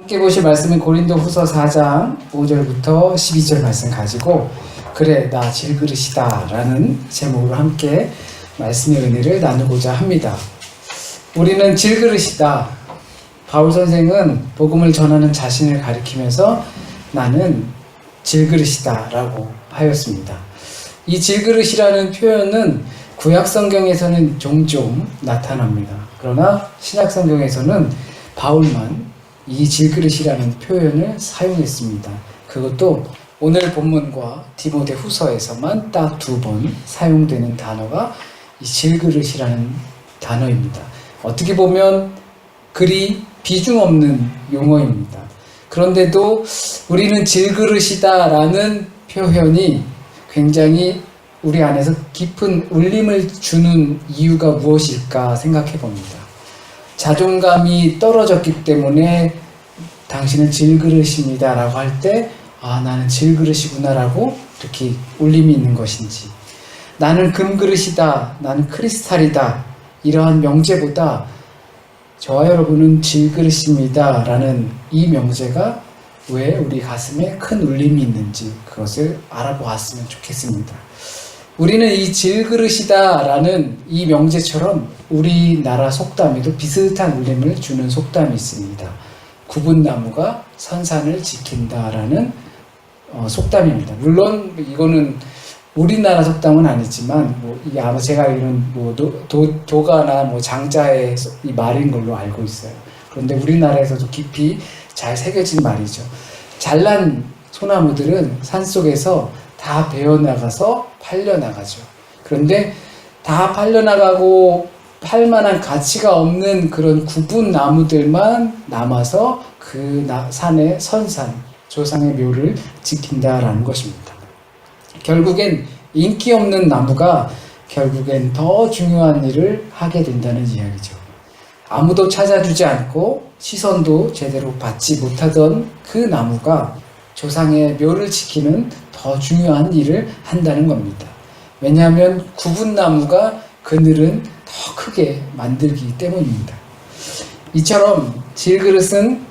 함께 보실 말씀은 고린도후서 4장 5절부터 12절 말씀 가지고 그래 나 질그릇이다 라는 제목으로 함께 말씀의 은혜를 나누고자 합니다. 우리는 질그릇이다. 바울 선생은 복음을 전하는 자신을 가리키면서 나는 질그릇이다 라고 하였습니다. 이 질그릇이라는 표현은 구약 성경에서는 종종 나타납니다. 그러나 신약 성경에서는 바울만 이 질그릇이라는 표현을 사용했습니다. 그것도 오늘 본문과 디모데 후서에서만 딱 2번 사용되는 단어가 이 질그릇이라는 단어입니다. 어떻게 보면 그리 비중 없는 용어입니다. 그런데도 우리는 질그릇이다 라는 표현이 굉장히 우리 안에서 깊은 울림을 주는 이유가 무엇일까 생각해 봅니다. 자존감이 떨어졌기 때문에 당신은 질그릇입니다 라고 할 때 나는 질그릇이구나 라고 이렇게 울림이 있는 것인지, 나는 금그릇이다, 나는 크리스탈이다 이러한 명제보다 저와 여러분은 질그릇입니다 라는 이 명제가 왜 우리 가슴에 큰 울림이 있는지 그것을 알아보았으면 좋겠습니다. 우리는 이 질그릇이다 라는 이 명제처럼 우리나라 속담에도 비슷한 울림을 주는 속담이 있습니다. 굽은 나무가 선산을 지킨다 라는 속담입니다. 물론 이거는 우리나라 속담은 아니지만 이게 아마 제가 알기로는 도가나 장자의 이 말인 걸로 알고 있어요. 그런데 우리나라에서도 깊이 잘 새겨진 말이죠. 잘난 소나무들은 산속에서 다 베어나가서 팔려나가죠. 그런데 다 팔려나가고 팔만한 가치가 없는 그런 굽은 나무들만 남아서 그 산의 선산, 조상의 묘를 지킨다라는 것입니다. 결국엔 인기 없는 나무가 결국엔 더 중요한 일을 하게 된다는 이야기죠. 아무도 찾아주지 않고 시선도 제대로 받지 못하던 그 나무가 조상의 묘를 지키는 더 중요한 일을 한다는 겁니다. 왜냐하면 굽은 나무가 그늘은 더 크게 만들기 때문입니다. 이처럼 질그릇은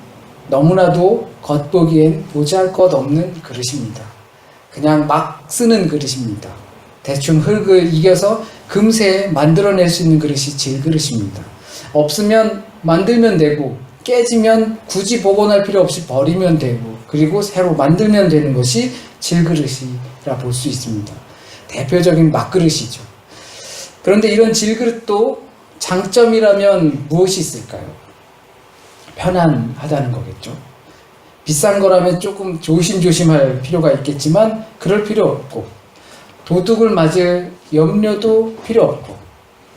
너무나도 겉보기엔 보잘것없는 그릇입니다. 그냥 막 쓰는 그릇입니다. 대충 흙을 이겨서 금세 만들어낼 수 있는 그릇이 질그릇입니다. 없으면 만들면 되고 깨지면 굳이 복원할 필요 없이 버리면 되고 그리고 새로 만들면 되는 것이 질그릇이라 볼 수 있습니다. 대표적인 막그릇이죠. 그런데 이런 질그릇도 장점이라면 무엇이 있을까요? 편안하다는 거겠죠. 비싼 거라면 조금 조심조심할 필요가 있겠지만 그럴 필요 없고 도둑을 맞을 염려도 필요 없고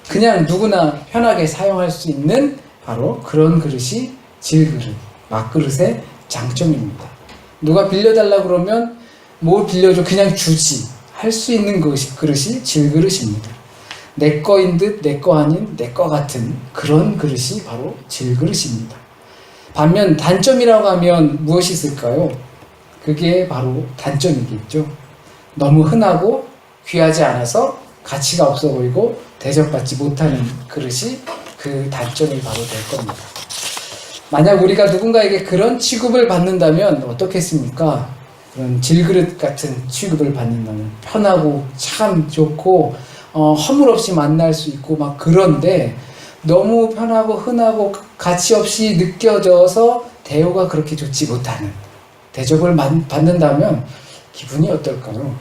그냥 누구나 편하게 사용할 수 있는 바로 그런 그릇이 질그릇, 막그릇의 장점입니다. 누가 빌려달라고 그러면 뭘 빌려줘 그냥 주지 할 수 있는 그릇이 질그릇입니다. 내 거인 듯 내 거 아닌 내 거 같은 그런 그릇이 바로 질그릇입니다. 반면 단점이라고 하면 무엇이 있을까요? 그게 바로 단점이겠죠. 너무 흔하고 귀하지 않아서 가치가 없어 보이고 대접받지 못하는 그릇이 그 단점이 바로 될 겁니다. 만약 우리가 누군가에게 그런 취급을 받는다면 어떻겠습니까? 그런 질그릇 같은 취급을 받는다면 편하고 참 좋고 허물없이 만날 수 있고 막 그런데 너무 편하고 흔하고 가치 없이 느껴져서 대우가 그렇게 좋지 못하는 대접을 받는다면 기분이 어떨까요?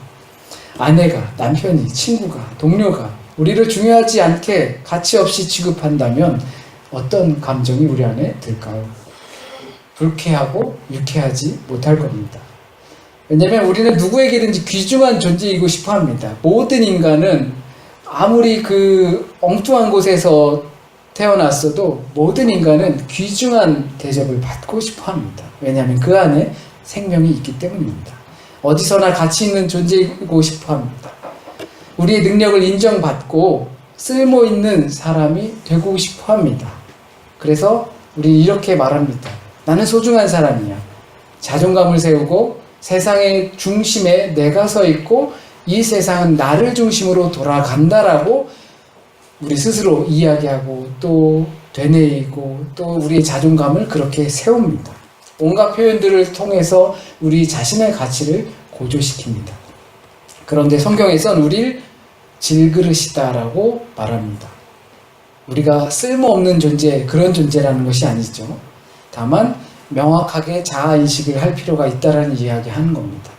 아내가, 남편이, 친구가, 동료가 우리를 중요하지 않게 가치 없이 취급한다면 어떤 감정이 우리 안에 들까요? 불쾌하고 유쾌하지 못할 겁니다. 왜냐하면 우리는 누구에게든지 귀중한 존재이고 싶어 합니다. 모든 인간은 아무리 그 엉뚱한 곳에서 태어났어도 모든 인간은 귀중한 대접을 받고 싶어 합니다. 왜냐하면 그 안에 생명이 있기 때문입니다. 어디서나 가치 있는 존재이고 싶어 합니다. 우리의 능력을 인정받고 쓸모 있는 사람이 되고 싶어 합니다. 그래서 우리 이렇게 말합니다. 나는 소중한 사람이야. 자존감을 세우고 세상의 중심에 내가 서 있고 이 세상은 나를 중심으로 돌아간다라고 우리 스스로 이야기하고 또 되뇌이고 또 우리의 자존감을 그렇게 세웁니다. 온갖 표현들을 통해서 우리 자신의 가치를 고조시킵니다. 그런데 성경에선 우리를 질그릇이다라고 말합니다. 우리가 쓸모없는 존재, 그런 존재라는 것이 아니죠. 다만 명확하게 자아인식을 할 필요가 있다는 이야기 하는 겁니다.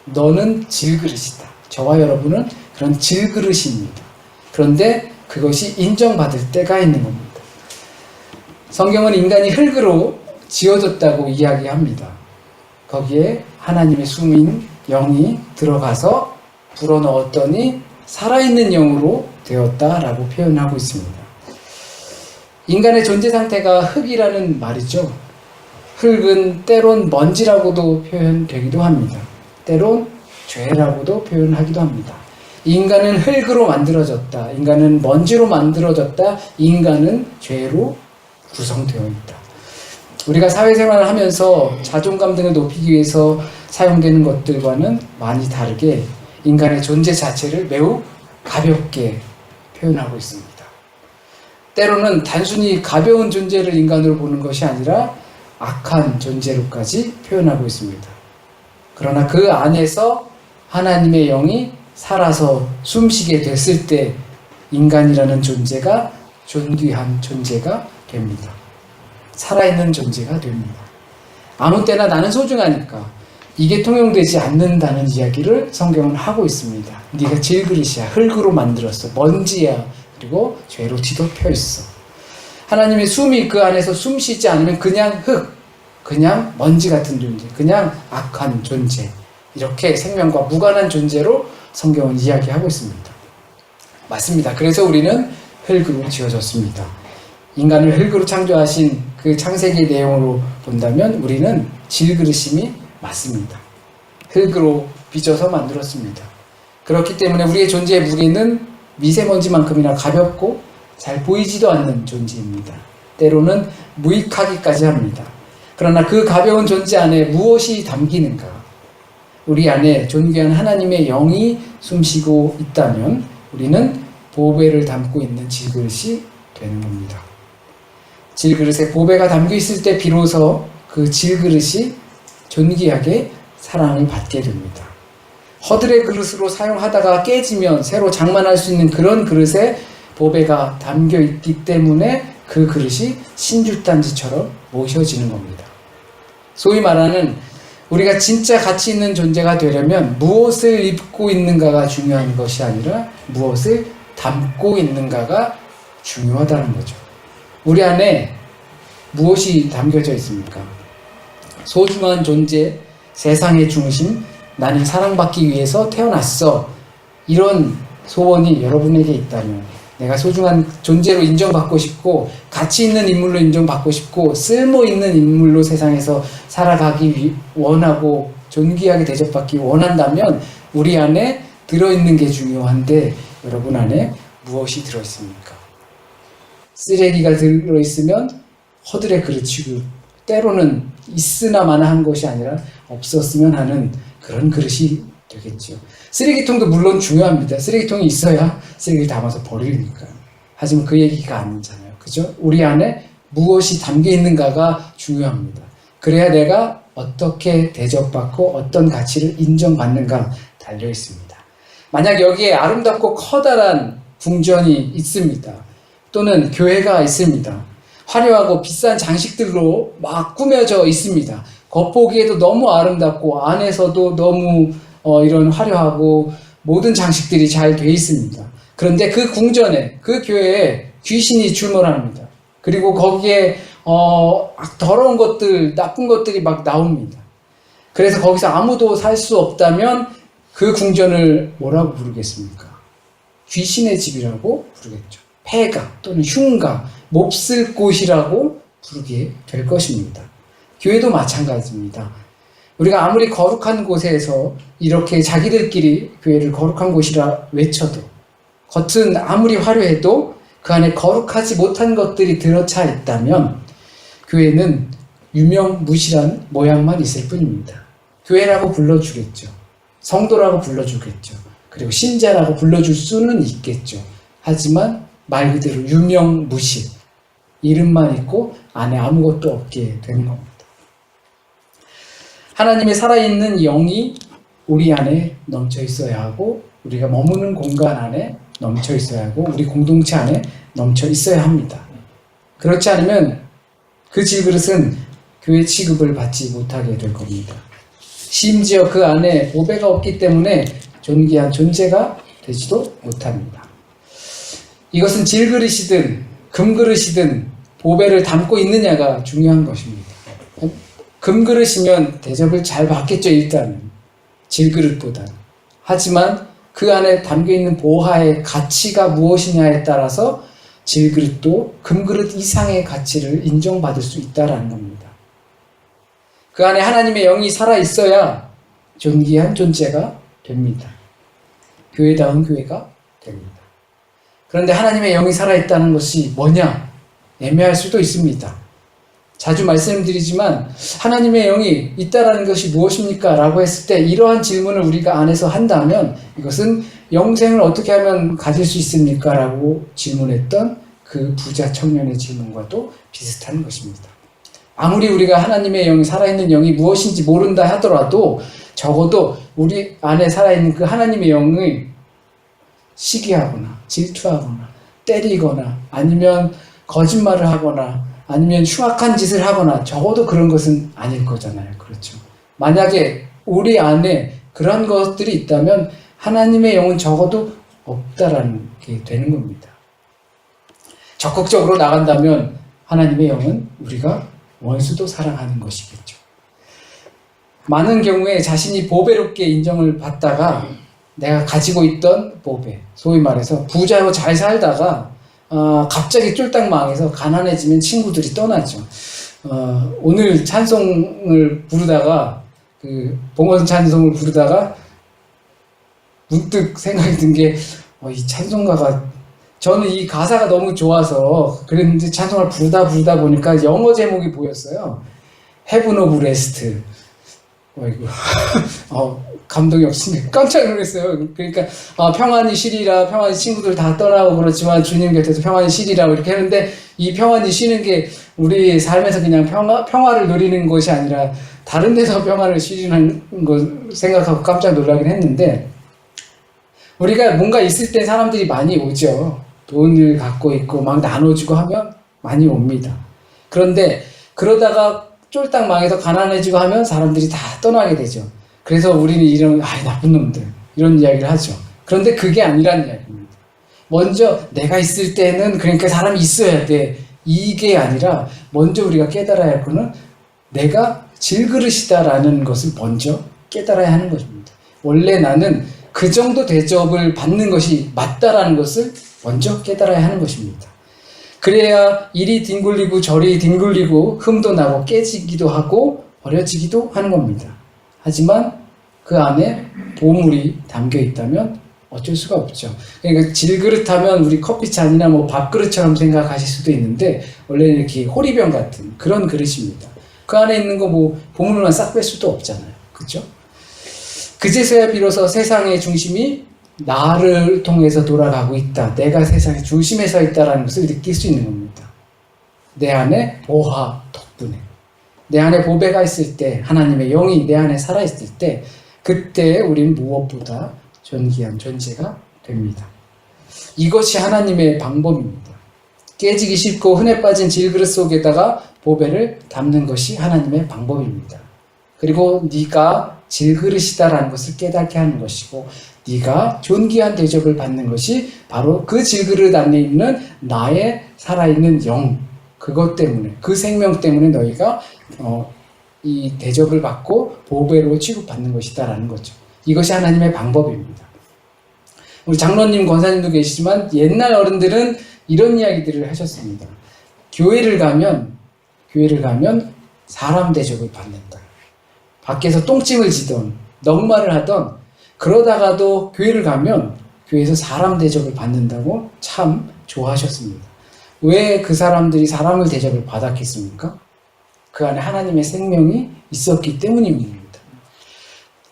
너는 질그릇이다. 저와 여러분은 그런 질그릇입니다. 그런데 그것이 인정받을 때가 있는 겁니다. 성경은 인간이 흙으로 지어졌다고 이야기합니다. 거기에 하나님의 숨인 영이 들어가서 불어넣었더니 살아있는 영으로 되었다라고 표현하고 있습니다. 인간의 존재 상태가 흙이라는 말이죠. 흙은 때론 먼지라고도 표현되기도 합니다. 때론 죄라고도 표현하기도 합니다. 인간은 흙으로 만들어졌다. 인간은 먼지로 만들어졌다. 인간은 죄로 구성되어 있다. 우리가 사회생활을 하면서 자존감 등을 높이기 위해서 사용되는 것들과는 많이 다르게 인간의 존재 자체를 매우 가볍게 표현하고 있습니다. 때로는 단순히 가벼운 존재를 인간으로 보는 것이 아니라 악한 존재로까지 표현하고 있습니다. 그러나 그 안에서 하나님의 영이 살아서 숨쉬게 됐을 때 인간이라는 존재가 존귀한 존재가 됩니다. 살아있는 존재가 됩니다. 아무 때나 나는 소중하니까 이게 통용되지 않는다는 이야기를 성경은 하고 있습니다. 네가 질그릇이야. 흙으로 만들었어. 먼지야. 그리고 죄로 뒤덮여 있어. 하나님의 숨이 그 안에서 숨쉬지 않으면 그냥 흙, 그냥 먼지 같은 존재, 그냥 악한 존재, 이렇게 생명과 무관한 존재로 성경은 이야기하고 있습니다. 맞습니다. 그래서 우리는 흙으로 지어졌습니다. 인간을 흙으로 창조하신 그 창세기 내용으로 본다면 우리는 질그릇임이 맞습니다. 흙으로 빚어서 만들었습니다. 그렇기 때문에 우리의 존재의 무게는 미세먼지만큼이나 가볍고 잘 보이지도 않는 존재입니다. 때로는 무익하기까지 합니다. 그러나 그 가벼운 존재 안에 무엇이 담기는가? 우리 안에 존귀한 하나님의 영이 숨쉬고 있다면 우리는 보배를 담고 있는 질그릇이 되는 겁니다. 질그릇에 보배가 담겨 있을 때 비로소 그 질그릇이 존귀하게 사랑을 받게 됩니다. 허들의 그릇으로 사용하다가 깨지면 새로 장만할 수 있는 그런 그릇에 보배가 담겨 있기 때문에 그 그릇이 신주단지처럼 모셔지는 겁니다. 소위 말하는 우리가 진짜 가치 있는 존재가 되려면 무엇을 입고 있는가가 중요한 것이 아니라 무엇을 담고 있는가가 중요하다는 거죠. 우리 안에 무엇이 담겨져 있습니까? 소중한 존재, 세상의 중심, 나는 사랑받기 위해서 태어났어. 이런 소원이 여러분에게 있다면, 내가 소중한 존재로 인정받고 싶고 가치 있는 인물로 인정받고 싶고 쓸모 있는 인물로 세상에서 살아가기 원하고 존귀하게 대접받기 원한다면 우리 안에 들어있는 게 중요한데 여러분 안에 무엇이 들어있습니까? 쓰레기가 들어있으면 허들의 그릇이고 때로는 있으나 마나한 것이 아니라 없었으면 하는 그런 그릇이 되겠죠. 쓰레기통도 물론 중요합니다. 쓰레기통이 있어야 쓰레기를 담아서 버리니까요. 하지만 그 얘기가 아니잖아요. 그죠? 우리 안에 무엇이 담겨 있는가가 중요합니다. 그래야 내가 어떻게 대접받고 어떤 가치를 인정받는가 달려 있습니다. 만약 여기에 아름답고 커다란 궁전이 있습니다. 또는 교회가 있습니다. 화려하고 비싼 장식들로 막 꾸며져 있습니다. 겉보기에도 너무 아름답고 안에서도 너무 이런 화려하고 모든 장식들이 잘 돼 있습니다. 그런데 그 궁전에, 그 교회에 귀신이 출몰합니다. 그리고 거기에 더러운 것들, 나쁜 것들이 막 나옵니다. 그래서 거기서 아무도 살 수 없다면 그 궁전을 뭐라고 부르겠습니까? 귀신의 집이라고 부르겠죠. 폐가 또는 흉가, 몹쓸 곳이라고 부르게 될 것입니다. 교회도 마찬가지입니다. 우리가 아무리 거룩한 곳에서 이렇게 자기들끼리 교회를 거룩한 곳이라 외쳐도 겉은 아무리 화려해도 그 안에 거룩하지 못한 것들이 들어차 있다면 교회는 유명무실한 모양만 있을 뿐입니다. 교회라고 불러주겠죠. 성도라고 불러주겠죠. 그리고 신자라고 불러줄 수는 있겠죠. 하지만 말 그대로 유명무실, 이름만 있고 안에 아무것도 없게 되는 겁니다. 하나님의 살아있는 영이 우리 안에 넘쳐 있어야 하고, 우리가 머무는 공간 안에 넘쳐 있어야 하고, 우리 공동체 안에 넘쳐 있어야 합니다. 그렇지 않으면 그 질그릇은 교회 취급을 받지 못하게 될 겁니다. 심지어 그 안에 보배가 없기 때문에 존귀한 존재가 되지도 못합니다. 이것은 질그릇이든 금그릇이든 보배를 담고 있느냐가 중요한 것입니다. 금그릇이면 대접을 잘 받겠죠, 일단은. 질그릇보다는. 하지만 그 안에 담겨있는 보화의 가치가 무엇이냐에 따라서 질그릇도 금그릇 이상의 가치를 인정받을 수 있다는 겁니다. 그 안에 하나님의 영이 살아있어야 존귀한 존재가 됩니다. 교회다운 교회가 됩니다. 그런데 하나님의 영이 살아있다는 것이 뭐냐? 애매할 수도 있습니다. 자주 말씀드리지만 하나님의 영이 있다라는 것이 무엇입니까? 라고 했을 때 이러한 질문을 우리가 안에서 한다면 이것은 영생을 어떻게 하면 가질 수 있습니까? 라고 질문했던 그 부자 청년의 질문과도 비슷한 것입니다. 아무리 우리가 하나님의 영이 살아있는 영이 무엇인지 모른다 하더라도 적어도 우리 안에 살아있는 그 하나님의 영을 시기하거나 질투하거나 때리거나 아니면 거짓말을 하거나 아니면 흉악한 짓을 하거나 적어도 그런 것은 아닐 거잖아요. 그렇죠. 만약에 우리 안에 그런 것들이 있다면 하나님의 영은 적어도 없다라는 게 되는 겁니다. 적극적으로 나간다면 하나님의 영은 우리가 원수도 사랑하는 것이겠죠. 많은 경우에 자신이 보배롭게 인정을 받다가 내가 가지고 있던 보배, 소위 말해서 부자로 잘 살다가 갑자기 쫄딱 망해서 가난해지면 친구들이 떠나죠. 오늘 찬송을 부르다가 봉헌 찬송을 부르다가 문득 생각이 든 게 이 찬송가가 저는 이 가사가 너무 좋아서 그랬는데 찬송을 부르다 보니까 영어 제목이 보였어요. Heaven of Rest. 어이구. 감동이 없으니까 깜짝 놀랐어요. 그러니까 평안히 쉬리라, 평안히 친구들 다 떠나고 그렇지만 주님 곁에서 평안히 쉬리라 이렇게 하는데 이 평안히 쉬는 게 우리 삶에서 그냥 평화를 누리는 것이 아니라 다른 데서 평안을 쉬리는 거 생각하고 깜짝 놀라긴 했는데 우리가 뭔가 있을 때 사람들이 많이 오죠. 돈을 갖고 있고 막 나눠주고 하면 많이 옵니다. 그런데 그러다가 쫄딱 망해서 가난해지고 하면 사람들이 다 떠나게 되죠. 그래서 우리는 이런 나쁜 놈들 이런 이야기를 하죠. 그런데 그게 아니라는 이야기입니다. 먼저 내가 있을 때는 그러니까 사람이 있어야 돼. 이게 아니라 먼저 우리가 깨달아야 할 거는 내가 질그릇이다라는 것을 먼저 깨달아야 하는 것입니다. 원래 나는 그 정도 대접을 받는 것이 맞다라는 것을 먼저 깨달아야 하는 것입니다. 그래야 이리 뒹굴리고 저리 뒹굴리고 흠도 나고 깨지기도 하고 버려지기도 하는 겁니다. 하지만 그 안에 보물이 담겨 있다면 어쩔 수가 없죠. 그러니까 질그릇하면 우리 커피잔이나 뭐 밥그릇처럼 생각하실 수도 있는데 원래는 이렇게 호리병 같은 그런 그릇입니다. 그 안에 있는 거 뭐 보물만 싹 뺄 수도 없잖아요. 그렇죠? 그제서야 비로소 세상의 중심이 나를 통해서 돌아가고 있다. 내가 세상의 중심에 서 있다는 것을 느낄 수 있는 겁니다. 내 안에 보화 덕분에. 내 안에 보배가 있을 때, 하나님의 영이 내 안에 살아있을 때, 그때 우리는 무엇보다 존귀한 존재가 됩니다. 이것이 하나님의 방법입니다. 깨지기 쉽고 흔해 빠진 질그릇 속에다가 보배를 담는 것이 하나님의 방법입니다. 그리고 네가 질그릇이다라는 것을 깨닫게 하는 것이고 네가 존귀한 대접을 받는 것이 바로 그 질그릇 안에 있는 나의 살아있는 영, 그것 때문에, 그 생명 때문에 너희가 이 대접을 받고 보배로 취급받는 것이다라는 거죠. 이것이 하나님의 방법입니다. 우리 장로님, 권사님도 계시지만 옛날 어른들은 이런 이야기들을 하셨습니다. 교회를 가면 사람 대접을 받는다. 밖에서 똥찜을 지던 넉마를 하던 그러다가도 교회를 가면 교회에서 사람 대접을 받는다고 참 좋아하셨습니다. 왜 그 사람들이 사람을 대접을 받았겠습니까? 그 안에 하나님의 생명이 있었기 때문입니다.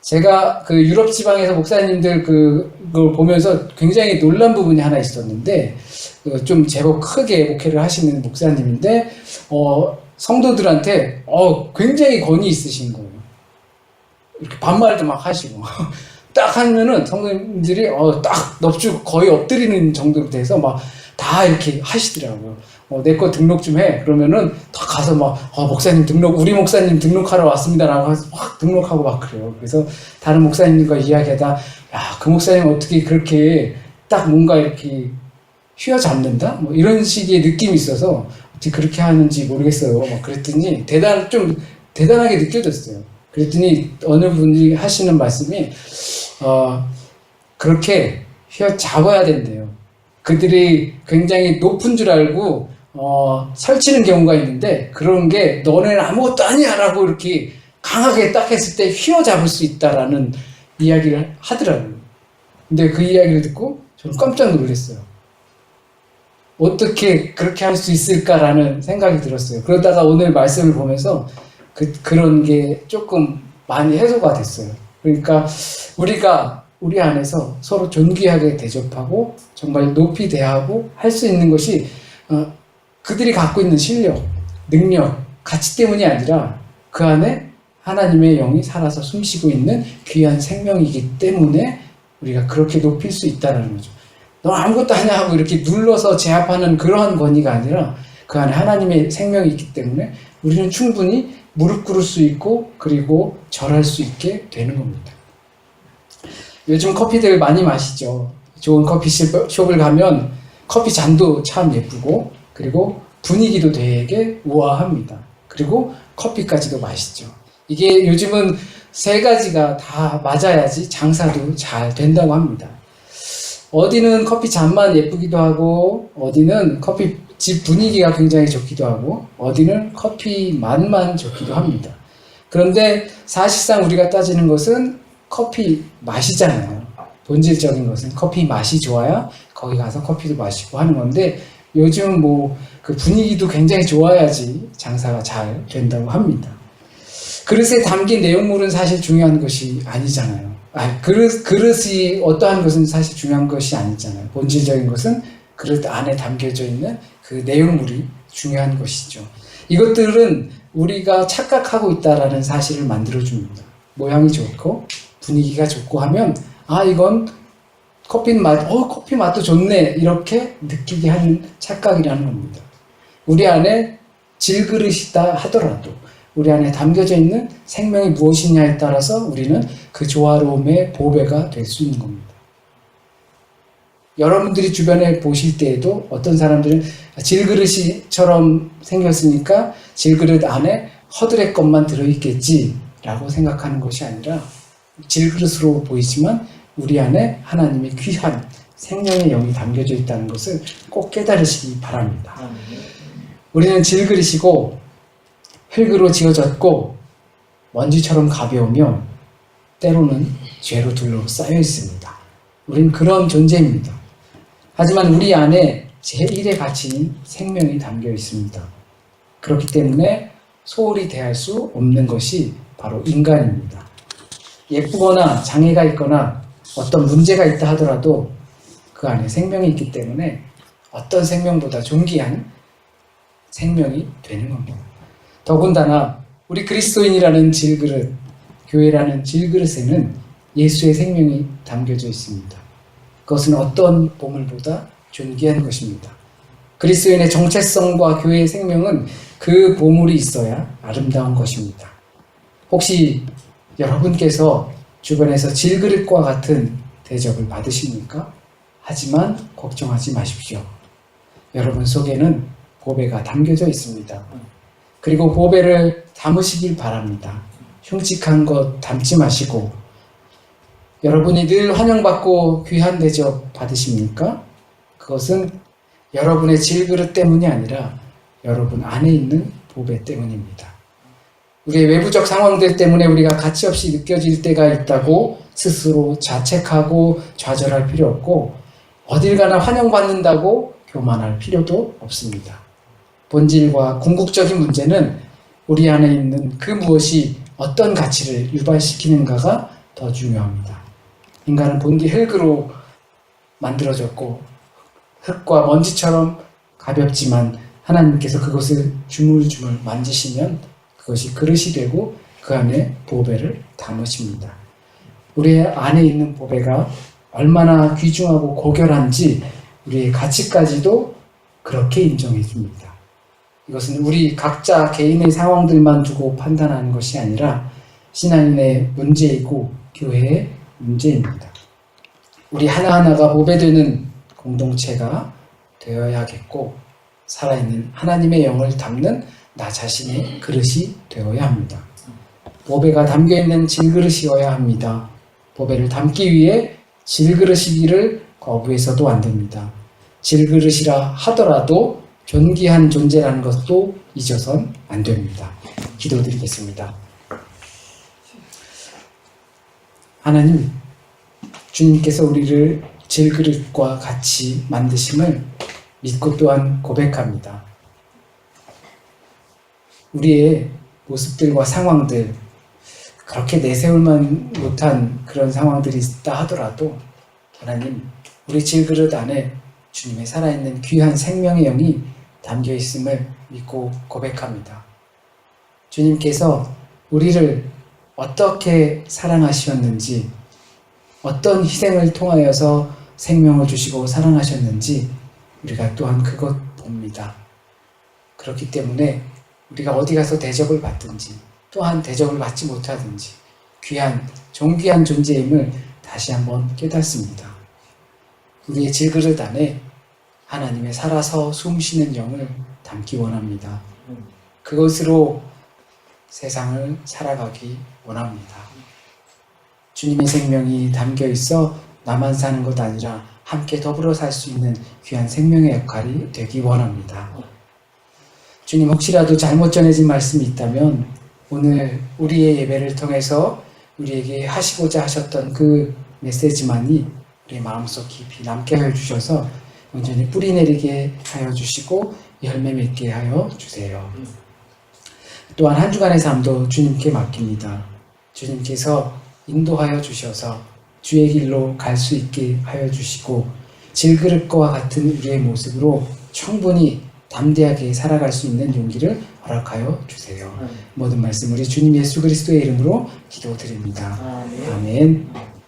제가 그 유럽 지방에서 목사님들 그걸 보면서 굉장히 놀란 부분이 하나 있었는데 좀 제법 크게 목회를 하시는 목사님인데 성도들한테 굉장히 권위 있으신 거예요. 이렇게 반말도 막 하시고 딱 하면은 성도님들이 딱 넙죽 거의 엎드리는 정도로 돼서 막 다 이렇게 하시더라고요. 내 거 등록 좀 해. 그러면은 다 가서 막 목사님 등록, 우리 목사님 등록하러 왔습니다라고 해서 막 등록하고 막 그래요. 그래서 다른 목사님과 이야기하다 야, 그 목사님 어떻게 그렇게 딱 뭔가 이렇게 휘어잡는다? 뭐 이런 식의 느낌이 있어서 어떻게 그렇게 하는지 모르겠어요. 막 그랬더니 좀 대단하게 느껴졌어요. 그랬더니 어느 분이 하시는 말씀이 그렇게 휘어잡아야 된대요. 그들이 굉장히 높은 줄 알고 설치는 경우가 있는데 그런 게 너네는 아무것도 아니야 라고 이렇게 강하게 딱 했을 때 휘어잡을 수 있다라는 이야기를 하더라고요. 근데 그 이야기를 듣고 저는 깜짝 놀랐어요. 어떻게 그렇게 할 수 있을까라는 생각이 들었어요. 그러다가 오늘 말씀을 보면서 그런 게 조금 많이 해소가 됐어요. 그러니까 우리가 우리 안에서 서로 존귀하게 대접하고 정말 높이 대하고 할 수 있는 것이 그들이 갖고 있는 실력, 능력, 가치 때문이 아니라 그 안에 하나님의 영이 살아서 숨쉬고 있는 귀한 생명이기 때문에 우리가 그렇게 높일 수 있다는 거죠. 너 아무것도 하냐 하고 이렇게 눌러서 제압하는 그러한 권위가 아니라 그 안에 하나님의 생명이 있기 때문에 우리는 충분히 무릎 꿇을 수 있고 그리고 절할 수 있게 되는 겁니다. 요즘 커피들 많이 마시죠. 좋은 커피숍을 가면 커피 잔도 참 예쁘고 그리고 분위기도 되게 우아합니다. 그리고 커피까지도 맛있죠. 이게 요즘은 세 가지가 다 맞아야지 장사도 잘 된다고 합니다. 어디는 커피 잔만 예쁘기도 하고 어디는 커피집 분위기가 굉장히 좋기도 하고 어디는 커피 맛만 좋기도 합니다. 그런데 사실상 우리가 따지는 것은 커피 맛이잖아요. 본질적인 것은 커피 맛이 좋아야 거기 가서 커피도 마시고 하는 건데 요즘 그 분위기도 굉장히 좋아야지 장사가 잘 된다고 합니다. 그릇에 담긴 내용물은 사실 중요한 것이 아니잖아요. 그릇이 어떠한 것은 사실 중요한 것이 아니잖아요. 본질적인 것은 그릇 안에 담겨져 있는 그 내용물이 중요한 것이죠. 이것들은 우리가 착각하고 있다라는 사실을 만들어줍니다. 모양이 좋고 분위기가 좋고 하면 이건 커피 맛도 좋네 이렇게 느끼게 하는 착각이라는 겁니다. 우리 안에 질그릇이다 하더라도 우리 안에 담겨져 있는 생명이 무엇이냐에 따라서 우리는 그 조화로움의 보배가 될 수 있는 겁니다. 여러분들이 주변에 보실 때에도 어떤 사람들은 질그릇이처럼 생겼으니까 질그릇 안에 허드렛 것만 들어있겠지라고 생각하는 것이 아니라 질그릇으로 보이지만 우리 안에 하나님의 귀한 생명의 영이 담겨져 있다는 것을 꼭 깨달으시기 바랍니다. 우리는 질그릇이고 흙으로 지어졌고 먼지처럼 가벼우며 때로는 죄로 둘러싸여 있습니다. 우리는 그런 존재입니다. 하지만 우리 안에 제1의 가치인 생명이 담겨 있습니다. 그렇기 때문에 소홀히 대할 수 없는 것이 바로 인간입니다. 예쁘거나 장애가 있거나 어떤 문제가 있다 하더라도 그 안에 생명이 있기 때문에 어떤 생명보다 존귀한 생명이 되는 겁니다. 더군다나 우리 그리스도인이라는 질그릇, 교회라는 질그릇에는 예수의 생명이 담겨져 있습니다. 그것은 어떤 보물보다 존귀한 것입니다. 그리스도인의 정체성과 교회의 생명은 그 보물이 있어야 아름다운 것입니다. 혹시 여러분께서 주변에서 질그릇과 같은 대접을 받으십니까? 하지만 걱정하지 마십시오. 여러분 속에는 보배가 담겨져 있습니다. 그리고 보배를 담으시길 바랍니다. 흉측한 것 담지 마시고 여러분이 늘 환영받고 귀한 대접 받으십니까? 그것은 여러분의 질그릇 때문이 아니라 여러분 안에 있는 보배 때문입니다. 우리의 외부적 상황들 때문에 우리가 가치없이 느껴질 때가 있다고 스스로 자책하고 좌절할 필요 없고 어딜 가나 환영받는다고 교만할 필요도 없습니다. 본질과 궁극적인 문제는 우리 안에 있는 그 무엇이 어떤 가치를 유발시키는가가 더 중요합니다. 인간은 본디 흙으로 만들어졌고 흙과 먼지처럼 가볍지만 하나님께서 그것을 주물주물 만지시면 그것이 그릇이 되고 그 그 안에 보배를 담으십니다. 우리 안에 있는 보배가 얼마나 귀중하고 고결한지 우리의 가치까지도 그렇게 인정해 줍니다. 이것은 우리 각자 개인의 상황들만 두고 판단하는 것이 아니라 신앙인의 문제이고 교회의 문제입니다. 우리 하나하나가 보배되는 공동체가 되어야겠고 살아있는 하나님의 영을 담는 나 자신의 그릇이 되어야 합니다. 보배가 담겨있는 질그릇이어야 합니다. 보배를 담기 위해 질그릇이기를 거부해서도 안 됩니다. 질그릇이라 하더라도 존귀한 존재라는 것도 잊어선 안 됩니다. 기도드리겠습니다. 하나님, 주님께서 우리를 질그릇과 같이 만드심을 믿고 또한 고백합니다. 우리의 모습들과 상황들, 그렇게 내세울만 못한 그런 상황들이 있다 하더라도 하나님, 우리 질그릇 안에 주님의 살아있는 귀한 생명의 영이 담겨 있음을 믿고 고백합니다. 주님께서 우리를 어떻게 사랑하셨는지, 어떤 희생을 통하여서 생명을 주시고 사랑하셨는지 우리가 또한 그것 봅니다. 그렇기 때문에 우리가 어디 가서 대접을 받든지 또한 대접을 받지 못하든지 귀한, 존귀한 존재임을 다시 한번 깨닫습니다. 우리의 질그릇 안에 하나님의 살아서 숨쉬는 영을 담기 원합니다. 그것으로 세상을 살아가기 원합니다. 주님의 생명이 담겨 있어 나만 사는 것 아니라 함께 더불어 살 수 있는 귀한 생명의 역할이 되기 원합니다. 주님, 혹시라도 잘못 전해진 말씀이 있다면 오늘 우리의 예배를 통해서 우리에게 하시고자 하셨던 그 메시지만이 우리의 마음속 깊이 남게 하여 주셔서 온전히 뿌리 내리게 하여 주시고 열매 맺게 하여 주세요. 또한 한 주간의 삶도 주님께 맡깁니다. 주님께서 인도하여 주셔서 주의 길로 갈 수 있게 하여 주시고 질그릇과 같은 우리의 모습으로 충분히 담대하게 살아갈 수 있는 용기를 허락하여 주세요. 모든 말씀 우리 주님 예수 그리스도의 이름으로 기도드립니다. 아멘.